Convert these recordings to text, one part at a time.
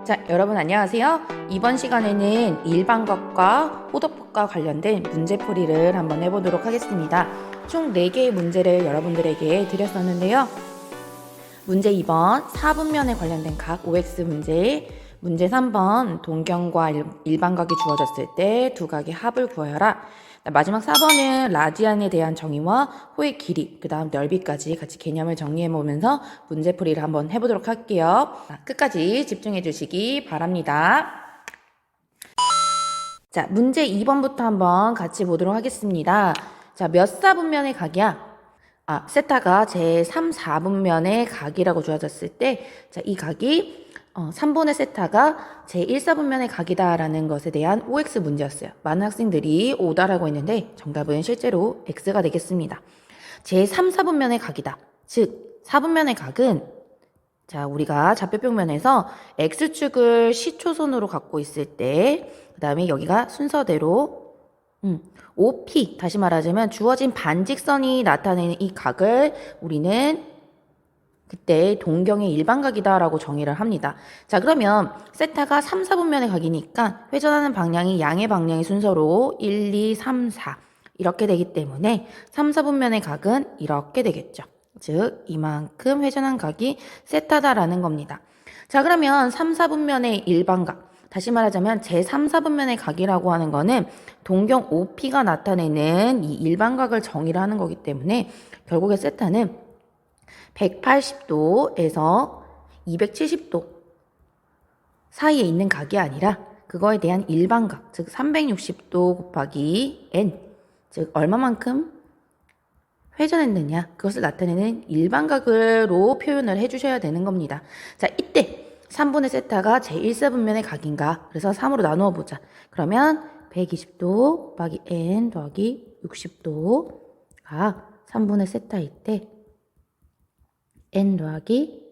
자, 여러분 안녕하세요. 이번 시간에는 일반각과 호도법과 관련된 문제풀이를 한번 해보도록 하겠습니다. 총 4개의 문제를 여러분들에게 드렸었는데요. 문제 2번 4분면에 관련된 각 OX 문제, 문제 3번 동경과 일반각이 주어졌을 때 두 각의 합을 구하여라. 마지막 4번은 라디안에 대한 정의와 호의 길이, 그 다음 넓이까지 같이 개념을 정리해보면서 문제풀이를 한번 해보도록 할게요. 끝까지 집중해 주시기 바랍니다. 자, 문제 2번부터 한번 같이 보도록 하겠습니다. 자, 몇 사분면의 각이야? 세타가 제3, 4분면의 각이라고 주어졌을 때, 자, 이 각이 3분의 세타가 제1, 4분면의 각이다라는 것에 대한 OX 문제였어요. 많은 학생들이 오다라고 했는데 정답은 실제로 X가 되겠습니다. 제3, 4분면의 각이다. 즉, 4분면의 각은 자, 우리가 좌표평면에서 X축을 시초선으로 갖고 있을 때, 그 다음에 여기가 순서대로 OP, 다시 말하자면 주어진 반직선이 나타내는 이 각을 우리는 그때 동경의 일반각이다라고 정의를 합니다. 자, 그러면 세타가 3, 4분면의 각이니까 회전하는 방향이 양의 방향의 순서로 1, 2, 3, 4 이렇게 되기 때문에 3, 4분면의 각은 이렇게 되겠죠. 즉 이만큼 회전한 각이 세타다라는 겁니다. 자, 그러면 3, 4분면의 일반각, 다시 말하자면 제3, 4분면의 각이라고 하는 거는 동경 OP가 나타내는 이 일반각을 정의를 하는 거기 때문에 결국에 세타는 180도에서 270도 사이에 있는 각이 아니라 그거에 대한 일반각, 즉 360도 곱하기 n, 즉 얼마만큼 회전했느냐, 그것을 나타내는 일반각으로 표현을 해주셔야 되는 겁니다. 자, 이때 3분의 세타가 제1사분면의 각인가? 그래서 3으로 나누어 보자. 그러면 120도 곱하기 n 더하기 60도가 3분의 세타일 때 n 더하기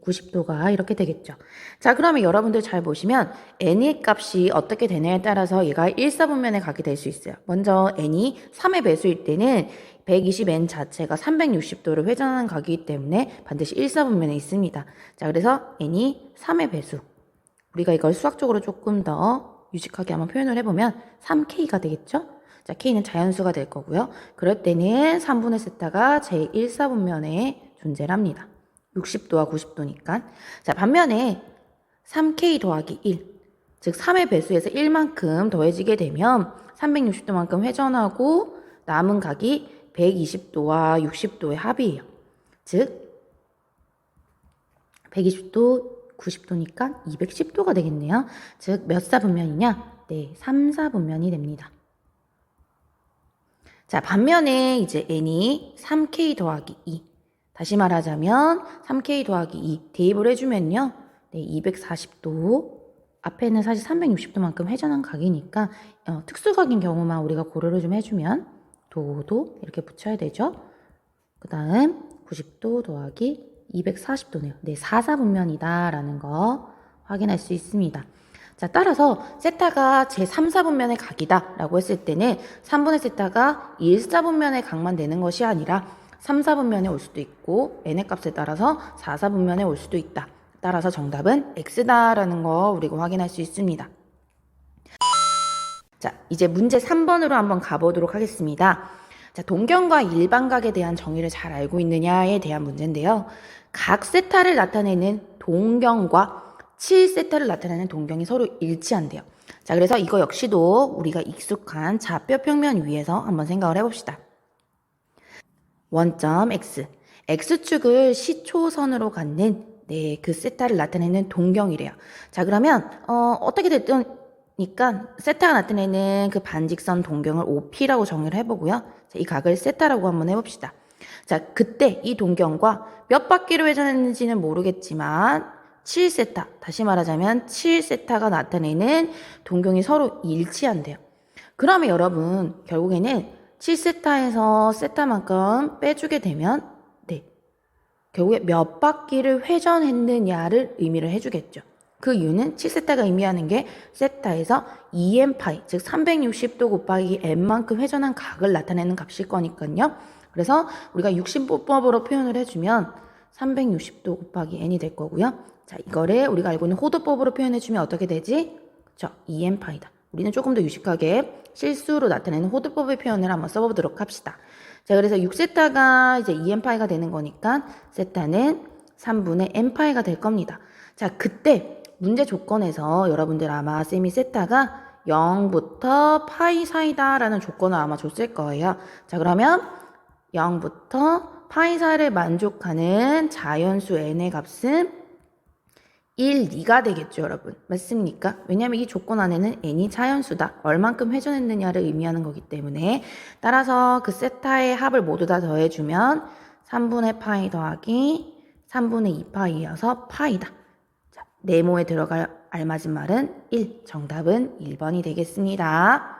90도가 이렇게 되겠죠. 자, 그러면 여러분들 잘 보시면 n의 값이 어떻게 되냐에 따라서 얘가 1, 4분면의 각이 될 수 있어요. 먼저 n이 3의 배수일 때는 120n 자체가 360도를 회전하는 각이기 때문에 반드시 1, 4분면에 있습니다. 자, 그래서 n이 3의 배수. 우리가 이걸 수학적으로 조금 더 유식하게 한번 표현을 해보면 3k가 되겠죠? 자, k는 자연수가 될 거고요. 그럴 때는 3분의 세타가 제1, 4분면에 존재를 합니다. 60도와 90도니까. 자, 반면에 3k 더하기 1, 즉 3의 배수에서 1만큼 더해지게 되면 360도만큼 회전하고 남은 각이 120도와 60도의 합이에요. 즉 120도, 90도니까 210도가 되겠네요. 즉 몇 사분면이냐? 3, 4분면이 됩니다. 자, 반면에 이제 n이 3k 더하기 2, 다시 말하자면 3k 더하기 2 대입을 해주면요, 240도, 앞에는 사실 360도만큼 회전한 각이니까 특수각인 경우만 우리가 고려를 좀 해주면 도도 이렇게 붙여야 되죠. 그 다음 90도 더하기 240도네요. 4, 4분면이다 라는 거 확인할 수 있습니다. 자, 따라서 세타가 제3, 4분면의 각이다 라고 했을 때는 3분의 세타가 1, 4분면의 각만 되는 것이 아니라 3, 4분면에 올 수도 있고 n의 값에 따라서 4, 4분면에 올 수도 있다. 따라서 정답은 X다라는 거 우리가 확인할 수 있습니다. 자, 이제 문제 3번으로 한번 가보도록 하겠습니다. 자, 동경과 일반각에 대한 정의를 잘 알고 있느냐에 대한 문제인데요. 각 세타를 나타내는 동경과 7세타를 나타내는 동경이 서로 일치한대요. 자, 그래서 이거 역시도 우리가 익숙한 좌표평면 위에서 한번 생각을 해봅시다. 원점 X, X축을 시초선으로 갖는 그 세타를 나타내는 동경이래요. 자, 그러면 어떻게 됐더니까 세타가 나타내는 그 반직선 동경을 OP라고 정의를 해보고요. 자, 이 각을 세타라고 한번 해봅시다. 자, 그때 이 동경과 몇 바퀴를 회전했는지는 모르겠지만 7세타, 다시 말하자면 7세타가 나타내는 동경이 서로 일치한대요. 그러면 여러분 결국에는 7세타에서 세타만큼 빼주게 되면 결국에 몇 바퀴를 회전했느냐를 의미를 해주겠죠. 그 이유는 7세타가 의미하는 게 세타에서 2n파이, 즉 360도 곱하기 n만큼 회전한 각을 나타내는 값일 거니까요. 그래서 우리가 60보법으로 표현을 해주면 360도 곱하기 n이 될 거고요. 자, 이거를 우리가 알고 있는 호도법으로 표현해주면 어떻게 되지? 그쵸? 2n파이다. 우리는 조금 더 유식하게 실수로 나타내는 호도법의 표현을 한번 써보도록 합시다. 자, 그래서 6세타가 이제 2n파이가 되는 거니까 세타는 3분의 n파이가 될 겁니다. 자, 그때 문제 조건에서 여러분들 아마 쌤이 세타가 0부터 파이 사이다 라는 조건을 아마 줬을 거예요. 자, 그러면 0부터 파이 사이를 만족하는 자연수 n의 값은 1, 2가 되겠죠, 여러분. 맞습니까? 왜냐하면 이 조건 안에는 n이 자연수다. 얼만큼 회전했느냐를 의미하는 거기 때문에 따라서 그 세타의 합을 모두 다 더해주면 3분의 파이 더하기 3분의 2파이여서 파이다. 자, 네모에 들어갈 알맞은 말은 1. 정답은 1번이 되겠습니다.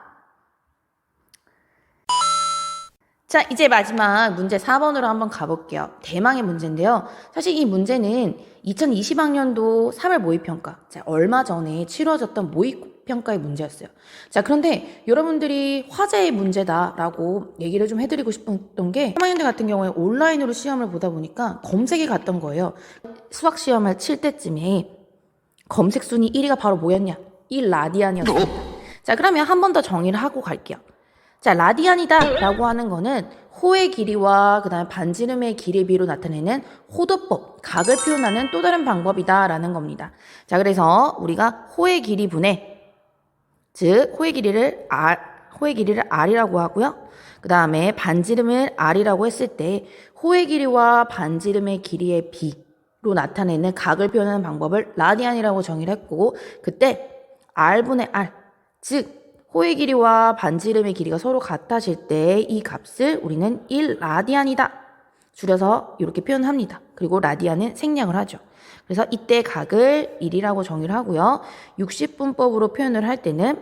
자, 이제 마지막 문제 4번으로 한번 가볼게요. 대망의 문제인데요. 사실 이 문제는 2020학년도 3월 모의평가, 자, 얼마 전에 치러졌던 모의평가의 문제였어요. 자, 그런데 여러분들이 화제의 문제다라고 얘기를 좀 해드리고 싶었던 게 3학년들 같은 경우에 온라인으로 시험을 보다 보니까 검색이 갔던 거예요. 수학 시험을 칠 때쯤에 검색 순위 1위가 바로 뭐였냐? 1라디안이었습니다. 자, 그러면 한 번 더 정의를 하고 갈게요. 자, 라디안이다 라고 하는 거는 호의 길이와 그 다음에 반지름의 길이 비로 나타내는 호도법, 각을 표현하는 또 다른 방법이다 라는 겁니다. 자, 그래서 우리가 호의 길이 분의, 즉 호의 길이를 R이라고 하고요. 그 다음에 반지름을 R이라고 했을 때 호의 길이와 반지름의 길이의 비로 나타내는 각을 표현하는 방법을 라디안이라고 정의를 했고, 그때 R분의 R, 즉 호의 길이와 반지름의 길이가 서로 같아질 때 이 값을 우리는 1라디안이다. 줄여서 이렇게 표현합니다. 그리고 라디안은 생략을 하죠. 그래서 이때 각을 1이라고 정의를 하고요. 60분법으로 표현을 할 때는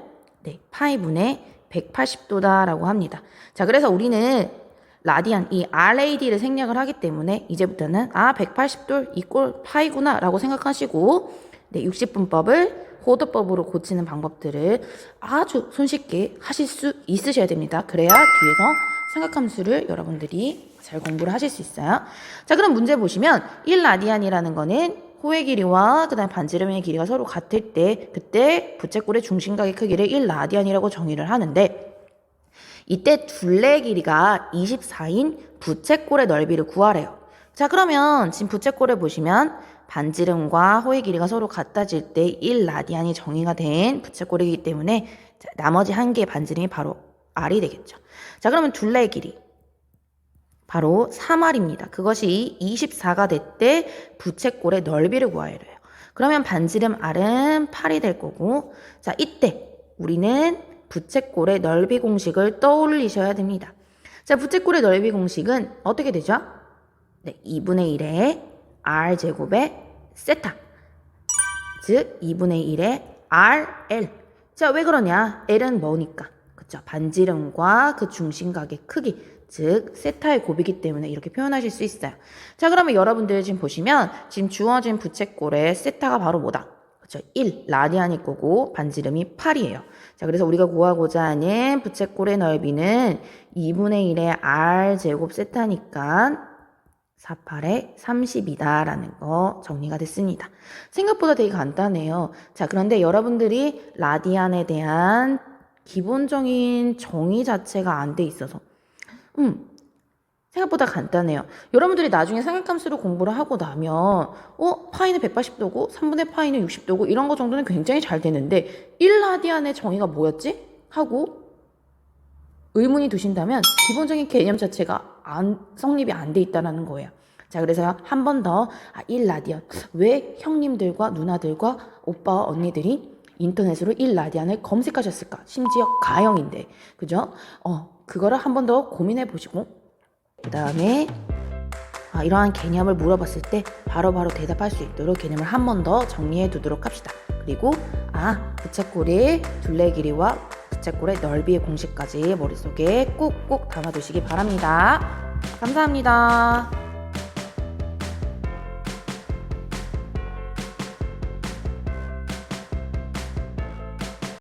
파이분의 180도다라고 합니다. 자, 그래서 우리는 라디안, 이 RAD를 생략을 하기 때문에 이제부터는 180도 이꼴 파이구나 라고 생각하시고 60분법을 호도법으로 고치는 방법들을 아주 손쉽게 하실 수 있으셔야 됩니다. 그래야 뒤에서 삼각함수를 여러분들이 잘 공부를 하실 수 있어요. 자, 그럼 문제 보시면 1라디안이라는 거는 호의 길이와 그 다음 반지름의 길이가 서로 같을 때 그때 부채꼴의 중심각의 크기를 1라디안이라고 정의를 하는데 이때 둘레의 길이가 24인 부채꼴의 넓이를 구하래요. 자, 그러면 지금 부채꼴을 보시면 반지름과 호의 길이가 서로 같아질 때 1라디안이 정의가 된 부채꼴이기 때문에 나머지 한 개의 반지름이 바로 R이 되겠죠. 자, 그러면 둘레의 길이 바로 3R입니다. 그것이 24가 될 때 부채꼴의 넓이를 구하래요. 그러면 반지름 R은 8이 될 거고, 자, 이때 우리는 부채꼴의 넓이 공식을 떠올리셔야 됩니다. 자, 부채꼴의 넓이 공식은 어떻게 되죠? 2분의 1의 R제곱의 세타, 즉 2분의 1의 RL. 자, 왜 그러냐? L은 뭐니까? 그쵸? 반지름과 그 중심각의 크기, 즉 세타의 곱이기 때문에 이렇게 표현하실 수 있어요. 자, 그러면 여러분들 지금 보시면 지금 주어진 부채꼴의 세타가 바로 뭐다? 그쵸? 1라디안일 거고 반지름이 8이에요. 자, 그래서 우리가 구하고자 하는 부채꼴의 넓이는 2분의 1의 R제곱 세타니까 48에 30이다라는 거 정리가 됐습니다. 생각보다 되게 간단해요. 자, 그런데 여러분들이 라디안에 대한 기본적인 정의 자체가 안 돼 있어서 생각보다 간단해요. 여러분들이 나중에 삼각함수로 공부를 하고 나면 파이는 180도고 3분의 파이는 60도고 이런 거 정도는 굉장히 잘 되는데 1라디안의 정의가 뭐였지? 하고 의문이 드신다면 기본적인 개념 자체가 성립이 안 돼 있다는 거예요. 자, 그래서 한 번 더 1라디안. 왜 형님들과 누나들과 오빠와 언니들이 인터넷으로 1라디안을 검색하셨을까? 심지어 가형인데. 그죠? 그거를 한 번 더 고민해 보시고 그 다음에 이러한 개념을 물어봤을 때 바로바로 대답할 수 있도록 개념을 한 번 더 정리해 두도록 합시다. 그리고 부채꼴의 둘레 길이와 부채꼴의 넓이의 공식까지 머릿속에 꼭꼭 담아두시기 바랍니다. 감사합니다.